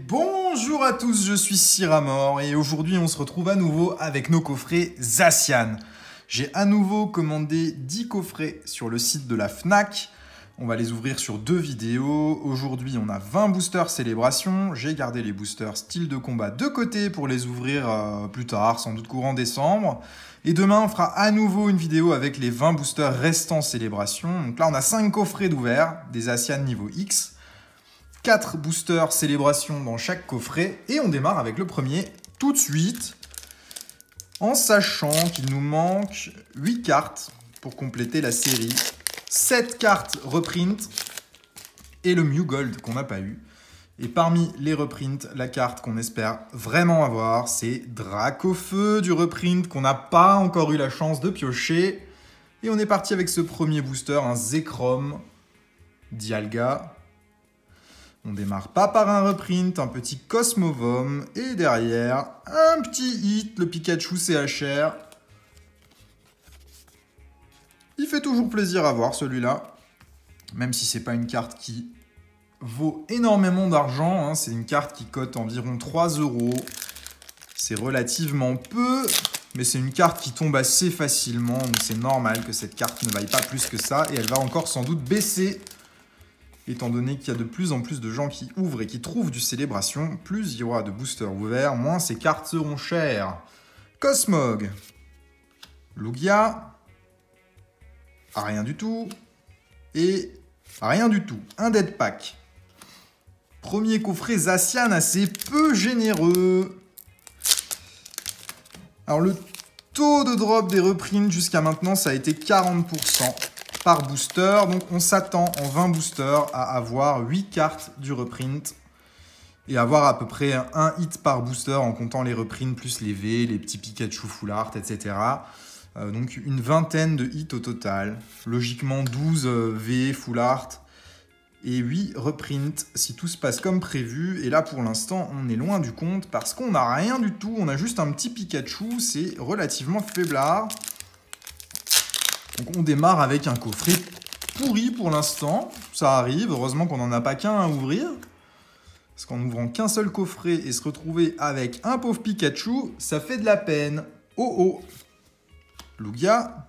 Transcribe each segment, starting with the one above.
Bonjour à tous, je suis Syramor et aujourd'hui on se retrouve à nouveau avec nos coffrets Zacian. J'ai à nouveau commandé 10 coffrets sur le site de la Fnac. On va les ouvrir sur 2 vidéos. Aujourd'hui on a 20 boosters célébration. J'ai gardé les boosters style de combat de côté pour les ouvrir plus tard, sans doute courant décembre. Et demain on fera à nouveau une vidéo avec les 20 boosters restants célébration. Donc là on a 5 coffrets d'ouvert, des Zacian niveau X. 4 boosters célébration dans chaque coffret et on démarre avec le premier tout de suite en sachant qu'il nous manque 8 cartes pour compléter la série, 7 cartes reprint et le Mew Gold qu'on n'a pas eu. Et parmi les reprints, la carte qu'on espère vraiment avoir, c'est Dracofeu du reprint qu'on n'a pas encore eu la chance de piocher. Et on est parti avec ce premier booster, un Zekrom Dialga. On démarre pas par un reprint, un petit Cosmovom, et derrière, un petit hit, le Pikachu CHR. Il fait toujours plaisir à voir celui-là, même si c'est pas une carte qui vaut énormément d'argent, hein. C'est une carte qui cote environ 3 €. C'est relativement peu, mais c'est une carte qui tombe assez facilement, donc c'est normal que cette carte ne vaille pas plus que ça, et elle va encore sans doute baisser. Étant donné qu'il y a de plus en plus de gens qui ouvrent et qui trouvent du célébration, plus il y aura de boosters ouverts, moins ces cartes seront chères. Cosmog, Lugia, rien du tout, et rien du tout. Un Dead Pack. Premier coffret Zacian assez peu généreux. Alors le taux de drop des reprints jusqu'à maintenant, ça a été 40%. Par booster, donc on s'attend en 20 boosters à avoir 8 cartes du reprint et avoir à peu près un hit par booster en comptant les reprints plus les V, les petits Pikachu full art, etc. Donc une vingtaine de hits au total. Logiquement 12 V full art et 8 reprints si tout se passe comme prévu. Et là pour l'instant on est loin du compte parce qu'on n'a rien du tout, on a juste un petit Pikachu, c'est relativement faiblard. Donc on démarre avec un coffret pourri pour l'instant, ça arrive, heureusement qu'on n'en a pas qu'un à ouvrir. Parce qu'en ouvrant qu'un seul coffret et se retrouver avec un pauvre Pikachu, ça fait de la peine. Oh oh. Lugia.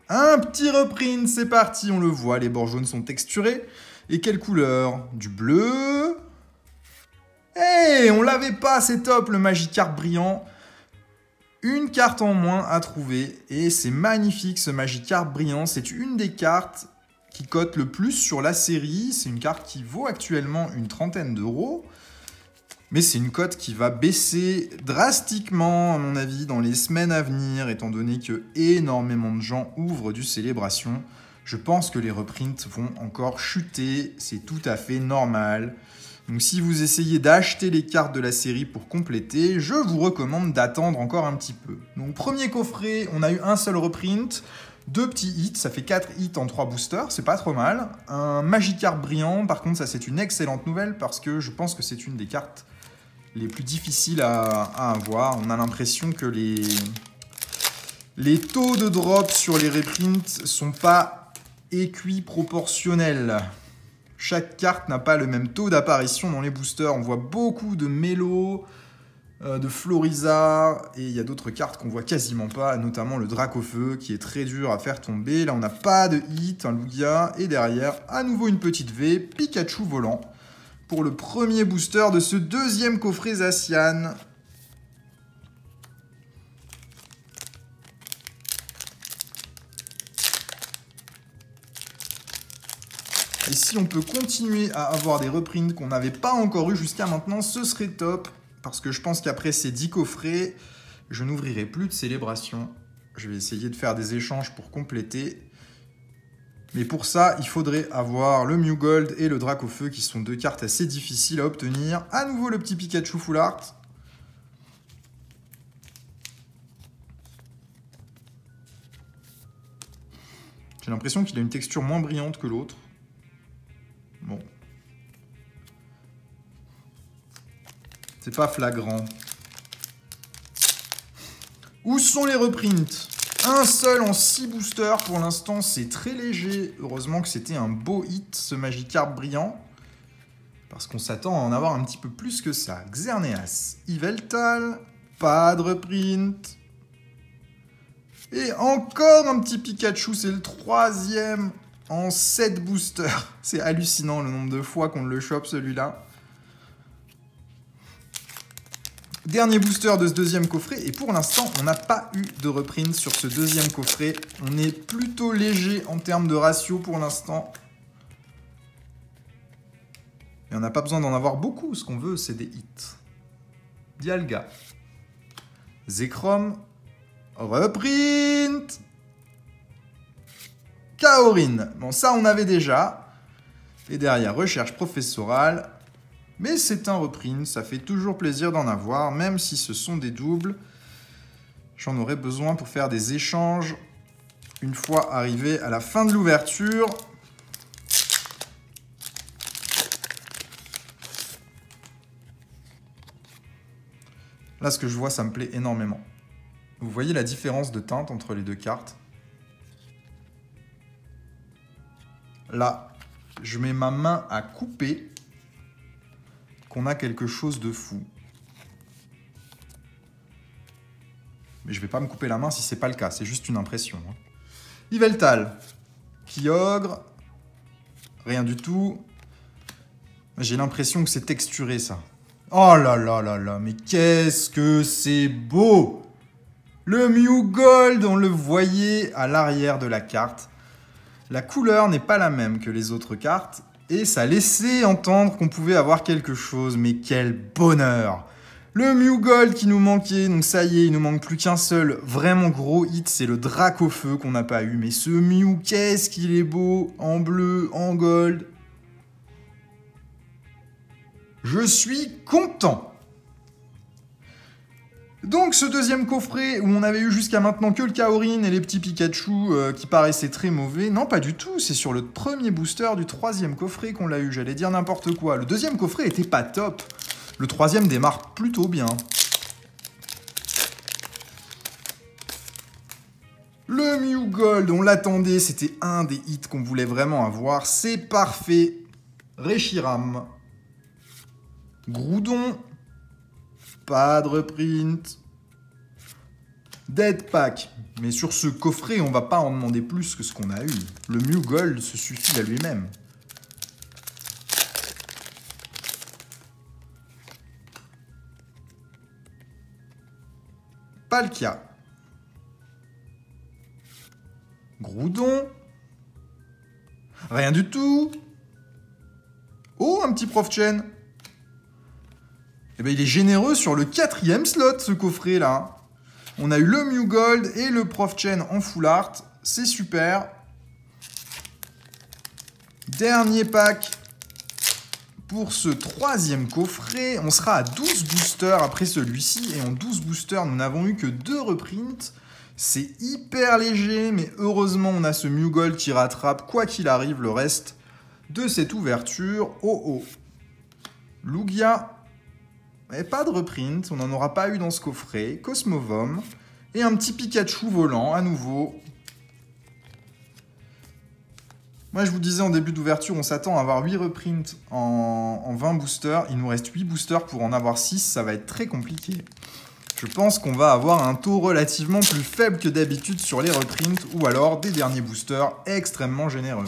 Un petit reprint, c'est parti, on le voit, les bords jaunes sont texturés. Et quelle couleur? Du bleu. Hey, on l'avait pas, c'est top, le Magikarp brillant. Une carte en moins à trouver et c'est magnifique ce Magikarp brillant. C'est une des cartes qui cote le plus sur la série. C'est une carte qui vaut actuellement une trentaine d'euros. Mais c'est une cote qui va baisser drastiquement à mon avis dans les semaines à venir étant donné que énormément de gens ouvrent du célébration. Je pense que les reprints vont encore chuter. C'est tout à fait normal. Donc si vous essayez d'acheter les cartes de la série pour compléter, je vous recommande d'attendre encore un petit peu. Donc premier coffret, on a eu un seul reprint, 2 petits hits, ça fait 4 hits en 3 boosters, c'est pas trop mal. Un Magikarp brillant, par contre ça c'est une excellente nouvelle parce que je pense que c'est une des cartes les plus difficiles à avoir. On a l'impression que les taux de drop sur les reprints sont pas équiproportionnels. Chaque carte n'a pas le même taux d'apparition dans les boosters. On voit beaucoup de Mélo, de Floriza, et il y a d'autres cartes qu'on voit quasiment pas, notamment le Dracofeu, qui est très dur à faire tomber. Là, on n'a pas de hit, un Lugia, et derrière, à nouveau une petite V, Pikachu volant, pour le premier booster de ce deuxième coffret Zacian. Et si on peut continuer à avoir des reprints qu'on n'avait pas encore eu jusqu'à maintenant, ce serait top. Parce que je pense qu'après ces 10 coffrets, je n'ouvrirai plus de célébration. Je vais essayer de faire des échanges pour compléter. Mais pour ça, il faudrait avoir le Mew Gold et le Dracofeu, qui sont 2 cartes assez difficiles à obtenir. À nouveau le petit Pikachu full art. J'ai l'impression qu'il a une texture moins brillante que l'autre. Bon. C'est pas flagrant. Où sont les reprints? Un seul en 6 boosters pour l'instant, c'est très léger. Heureusement que c'était un beau hit, ce Magikarp brillant. Parce qu'on s'attend à en avoir un petit peu plus que ça. Xerneas, Yveltal, pas de reprint. Et encore un petit Pikachu, c'est le 3e en 7 boosters. C'est hallucinant le nombre de fois qu'on le chope celui-là. Dernier booster de ce deuxième coffret, et pour l'instant, on n'a pas eu de reprint sur ce deuxième coffret. On est plutôt léger en termes de ratio pour l'instant. Et on n'a pas besoin d'en avoir beaucoup, ce qu'on veut, c'est des hits. Dialga. Zekrom. Reprint. Kaorin. Bon, ça, on avait déjà. Et derrière, recherche professorale. Mais c'est un reprint, ça fait toujours plaisir d'en avoir, même si ce sont des doubles. J'en aurais besoin pour faire des échanges une fois arrivé à la fin de l'ouverture. Là, ce que je vois, ça me plaît énormément. Vous voyez la différence de teinte entre les deux cartes? Là, je mets ma main à couper, qu'on a quelque chose de fou. Mais je vais pas me couper la main si c'est pas le cas, c'est juste une impression. Yveltal, Kyogre, rien du tout. J'ai l'impression que c'est texturé ça. Oh là là là là, mais qu'est-ce que c'est beau! Le Mew Gold, on le voyait à l'arrière de la carte. La couleur n'est pas la même que les autres cartes. Et ça laissait entendre qu'on pouvait avoir quelque chose, mais quel bonheur! Le Mew Gold qui nous manquait, donc ça y est, il nous manque plus qu'un seul vraiment gros hit, c'est le Dracofeu qu'on n'a pas eu. Mais ce Mew, qu'est-ce qu'il est beau, en bleu, en gold. Je suis content! Donc ce deuxième coffret, où on avait eu jusqu'à maintenant que le Kaorin et les petits Pikachu qui paraissaient très mauvais, non pas du tout, c'est sur le premier booster du troisième coffret qu'on l'a eu, j'allais dire n'importe quoi. Le deuxième coffret était pas top, le troisième démarre plutôt bien. Le Mew Gold, on l'attendait, c'était un des hits qu'on voulait vraiment avoir, c'est parfait. Reshiram, Groudon, pas de reprint. Dead Pack. Mais sur ce coffret, on va pas en demander plus que ce qu'on a eu. Le Mew Gold se suffit à lui-même. Palkia. Groudon. Rien du tout. Oh, un petit Prof Chen. Eh ben, il est généreux sur le 4e slot, ce coffret-là. On a eu le Mew Gold et le Prof Chen en full art. C'est super. Dernier pack pour ce troisième coffret. On sera à 12 boosters après celui-ci. Et en 12 boosters, nous n'avons eu que 2 reprints. C'est hyper léger, mais heureusement, on a ce Mew Gold qui rattrape, quoi qu'il arrive, le reste de cette ouverture. Oh oh. Lugia. Et pas de reprint, on n'en aura pas eu dans ce coffret. Cosmovom. Et un petit Pikachu volant, à nouveau. Moi, je vous disais en début d'ouverture, on s'attend à avoir 8 reprints en 20 boosters. Il nous reste 8 boosters pour en avoir 6. Ça va être très compliqué. Je pense qu'on va avoir un taux relativement plus faible que d'habitude sur les reprints. Ou alors des derniers boosters extrêmement généreux.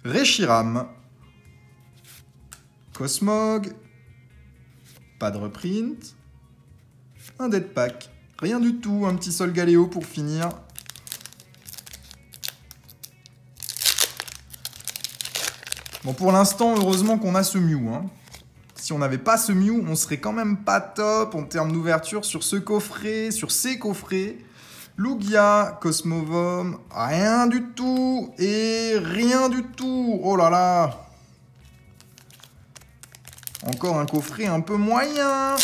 Reshiram. Cosmog, pas de reprint, un Dead Pack, rien du tout, un petit Solgaleo pour finir. Bon, pour l'instant, heureusement qu'on a ce Mew. Hein. Si on n'avait pas ce Mew, on serait quand même pas top en termes d'ouverture sur ce coffret, sur ces coffrets. Lugia, Cosmovom, rien du tout, et rien du tout, oh là là. Encore un coffret un peu moyen.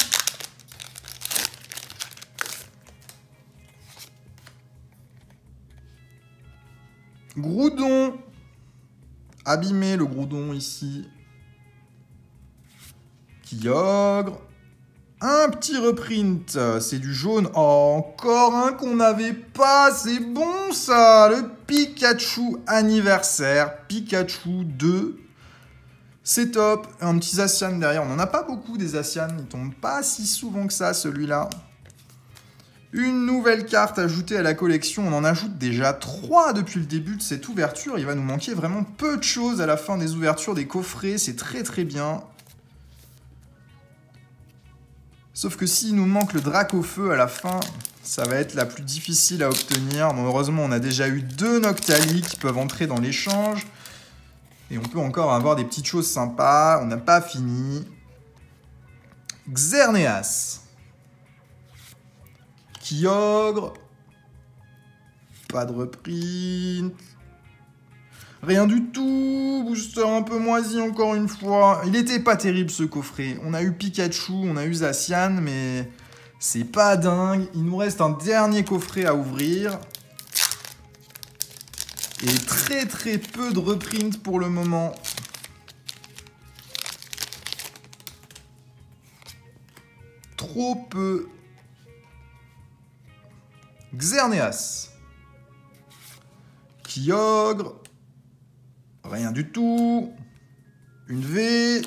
Groudon. Abîmé le Groudon ici. Kyogre. Un petit reprint, c'est du jaune. Oh, encore un qu'on n'avait pas, c'est bon ça. Le Pikachu anniversaire, Pikachu 2. C'est top. Un petit Zacian derrière, on n'en a pas beaucoup des Zacian, ils tombent pas si souvent que ça celui-là. Une nouvelle carte ajoutée à la collection, on en ajoute déjà 3 depuis le début de cette ouverture. Il va nous manquer vraiment peu de choses à la fin des ouvertures des coffrets, c'est très très bien. Sauf que s'il nous manque le Dracofeu à la fin, ça va être la plus difficile à obtenir. Bon, heureusement, on a déjà eu 2 Noctali qui peuvent entrer dans l'échange. Et on peut encore avoir des petites choses sympas, on n'a pas fini. Xerneas. Kyogre. Pas de reprint. Rien du tout. Booster un peu moisi encore une fois. Il était pas terrible ce coffret. On a eu Pikachu, on a eu Zacian, mais c'est pas dingue. Il nous reste un dernier coffret à ouvrir. Et très très peu de reprint pour le moment. Trop peu. Xerneas. Kyogre. Rien du tout. Une V.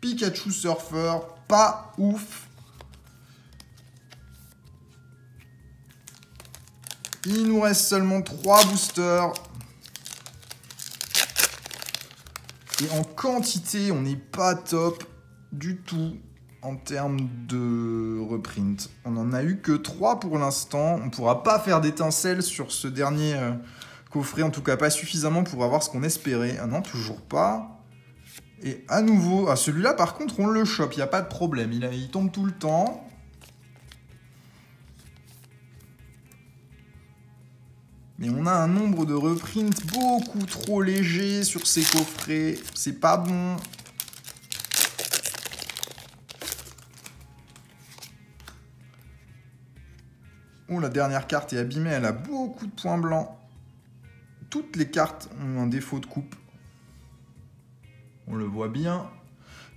Pikachu Surfer. Pas ouf. Il nous reste seulement 3 boosters. Et en quantité, on n'est pas top du tout en termes de reprint. On n'en a eu que 3 pour l'instant. On ne pourra pas faire d'étincelles sur ce dernier coffret. En tout cas, pas suffisamment pour avoir ce qu'on espérait. Ah non, toujours pas. Et à nouveau, celui-là, par contre, on le chope. Il n'y a pas de problème. Il tombe tout le temps. Mais on a un nombre de reprints beaucoup trop léger sur ces coffrets. C'est pas bon. Oh, la dernière carte est abîmée. Elle a beaucoup de points blancs. Toutes les cartes ont un défaut de coupe. On le voit bien.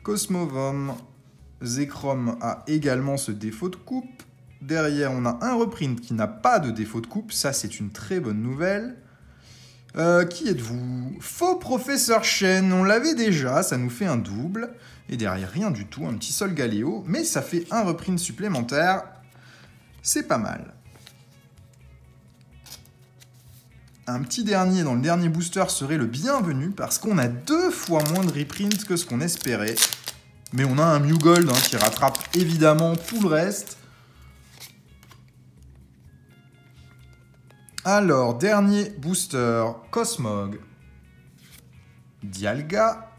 Cosmovom. Zekrom a également ce défaut de coupe. Derrière, on a un reprint qui n'a pas de défaut de coupe. Ça, c'est une très bonne nouvelle. Qui êtes-vous? Faux Professeur Chen. On l'avait déjà. Ça nous fait un double. Et derrière, rien du tout. Un petit Solgaleo. Mais ça fait un reprint supplémentaire. C'est pas mal. Un petit dernier dans le dernier booster serait le bienvenu parce qu'on a 2 fois moins de reprint que ce qu'on espérait. Mais on a un Mew Gold qui rattrape évidemment tout le reste. Alors, dernier booster, Cosmog. Dialga.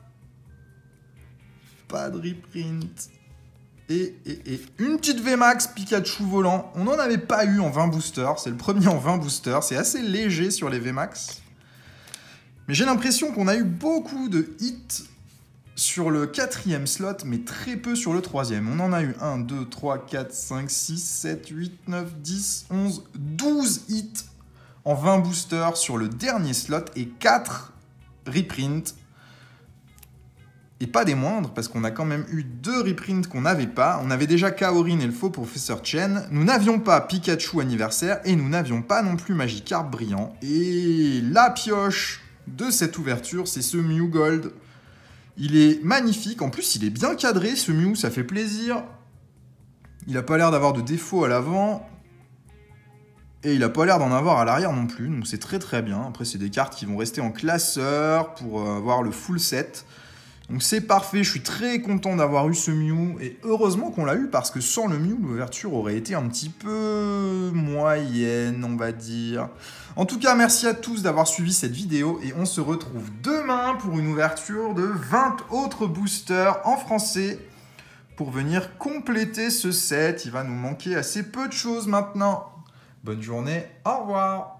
Pas de reprint. Et une petite VMAX Pikachu volant. On n'en avait pas eu en 20 boosters. C'est le premier en 20 boosters. C'est assez léger sur les VMAX. Mais j'ai l'impression qu'on a eu beaucoup de hits sur le 4e slot, mais très peu sur le 3e. On en a eu 1, 2, 3, 4, 5, 6, 7, 8, 9, 10, 11, 12 hits en 20 boosters sur le dernier slot et 4 reprints. Et pas des moindres, parce qu'on a quand même eu 2 reprints qu'on n'avait pas. On avait déjà Kaorin et le faux Professeur Chen. Nous n'avions pas Pikachu anniversaire et nous n'avions pas non plus Magikarp brillant. Et la pioche de cette ouverture, c'est ce Mew Gold. Il est magnifique. En plus, il est bien cadré, ce Mew. Ça fait plaisir. Il n'a pas l'air d'avoir de défaut à l'avant. Et il n'a pas l'air d'en avoir à l'arrière non plus. Donc c'est très très bien. Après, c'est des cartes qui vont rester en classeur pour avoir le full set. Donc c'est parfait, je suis très content d'avoir eu ce Mew, et heureusement qu'on l'a eu, parce que sans le Mew, l'ouverture aurait été un petit peu moyenne, on va dire. En tout cas, merci à tous d'avoir suivi cette vidéo, et on se retrouve demain pour une ouverture de 20 autres boosters en français, pour venir compléter ce set. Il va nous manquer assez peu de choses maintenant. Bonne journée, au revoir.